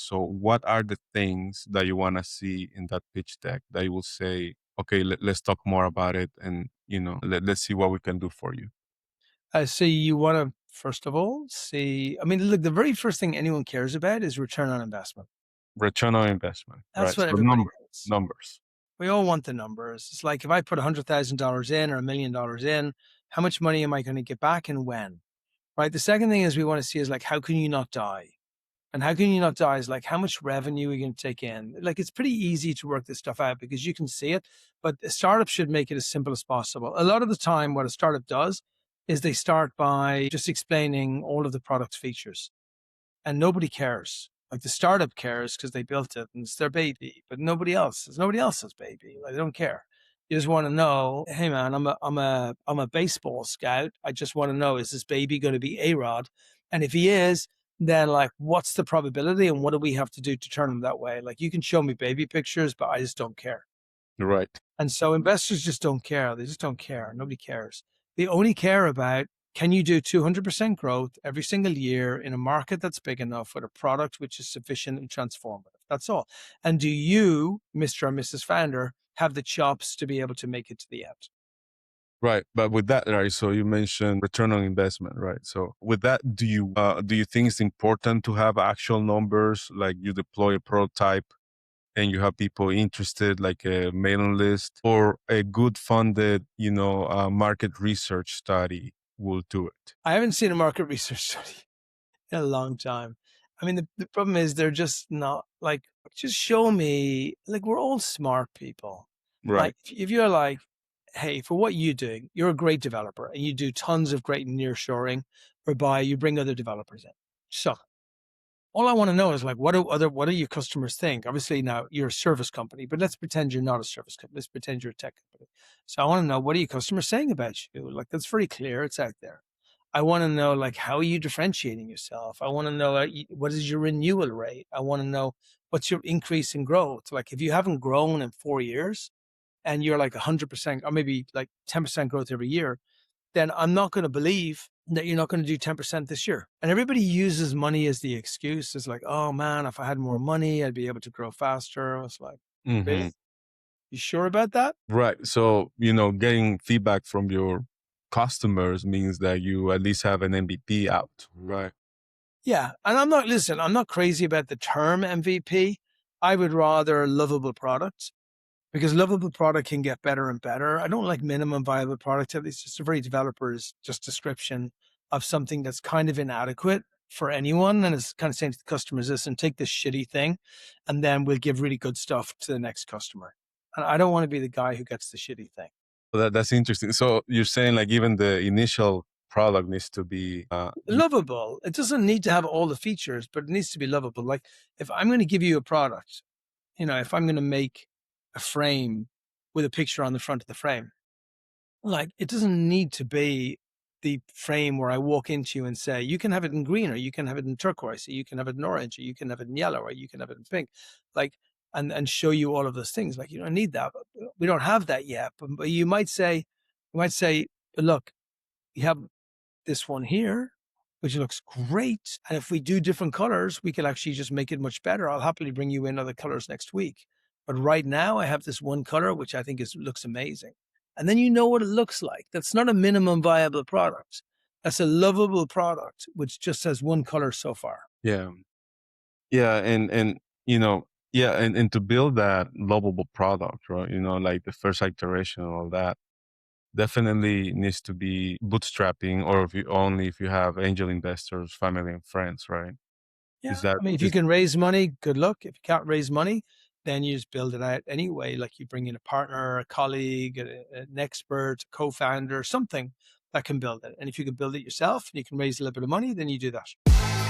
So what are the things that you want to see in that pitch deck that you will say, okay, let's talk more about it, and let's see what we can do for you. So you want to, first of all, see, I mean, look, the very first thing anyone cares about is return on investment. Return on investment, That's right? what So everybody wants. numbers. We all want the numbers. It's like if I put $100,000 in or $1 million in, how much money am I going to get back and when? Right. The second thing is we want to see is like, how can you not die? And how can you not die is like, how much revenue are you going to take in? Like, it's pretty easy to work this stuff out because you can see it, but a startup should make it as simple as possible. A lot of the time, what a startup does is they start by just explaining all of the product's features and nobody cares. Like the startup cares because they built it and it's their baby, but nobody else. It's nobody else's baby. Like they don't care. You just want to know, hey man, I'm a baseball scout. I just want to know, is this baby going to be A-Rod? And if he is, then like, what's the probability and what do we have to do to turn him that way? Like you can show me baby pictures, but I just don't care. Right. And so investors just don't care. They just don't care. Nobody cares. They only care about, can you do 200% growth every single year in a market that's big enough with a product which is sufficient and transformative? That's all. And do you, Mr. or Mrs. Founder, have the chops to be able to make it to the end? Right. But with that, right, so you mentioned return on investment, right? So with that, do you think it's important to have actual numbers, like you deploy a prototype and you have people interested, like a mailing list, or a good funded, market research study will do it? I haven't seen a market research study in a long time. I mean, the problem is they're just not like, just show me, like, we're all smart people. Right. Like, if you're like, hey, for what you're doing, you're a great developer and you do tons of great nearshoring whereby you bring other developers in. So all I want to know is like, what do your customers think? Obviously now you're a service company, but let's pretend you're not a service company. Let's pretend you're a tech company. So I want to know, what are your customers saying about you? Like, that's very clear. It's out there. I want to know, like, how are you differentiating yourself? I want to know what is your renewal rate? I want to know what's your increase in growth. Like, if you haven't grown in 4 years and you're like 100% or maybe like 10% growth every year, then I'm not going to believe that you're not going to do 10% this year. And everybody uses money as the excuse. It's like, oh man, if I had more money, I'd be able to grow faster. I was like, Hmm. really? You sure about that? Right. So, getting feedback from your customers means that you at least have an MVP out. Right. Yeah. And I'm not crazy about the term MVP. I would rather lovable product because lovable product can get better and better. I don't like minimum viable product. It's just a very developer's just description of something that's kind of inadequate for anyone. And it's kind of saying to the customers, listen, take this shitty thing and then we'll give really good stuff to the next customer. And I don't want to be the guy who gets the shitty thing. So that's interesting. So you're saying like even the initial product needs to be Lovable. It doesn't need to have all the features, but it needs to be lovable. Like if I'm going to give you a product, if I'm going to make a frame with a picture on the front of the frame, like it doesn't need to be the frame where I walk into you and say, you can have it in green or you can have it in turquoise, or you can have it in orange, or you can have it in yellow, or you can have it in pink. Like, and show you all of those things. Like you don't need that. But we don't have that yet. But you might say, look, you have this one here, which looks great. And if we do different colors, we could actually just make it much better. I'll happily bring you in other colors next week. But right now I have this one color, which I think looks amazing. And then you know what it looks like. That's not a minimum viable product. That's a lovable product, which just has one color so far. yeah. Yeah, and yeah, and to build that lovable product, right? Like the first iteration and all that definitely needs to be bootstrapping, or if you have angel investors, family and friends, right? Is Yeah. that I mean, if you is can raise money, good luck. If you can't raise money, then you just build it out anyway. Like you bring in a partner, a colleague, an expert, a co-founder, something that can build it. And if you can build it yourself and you can raise a little bit of money, then you do that.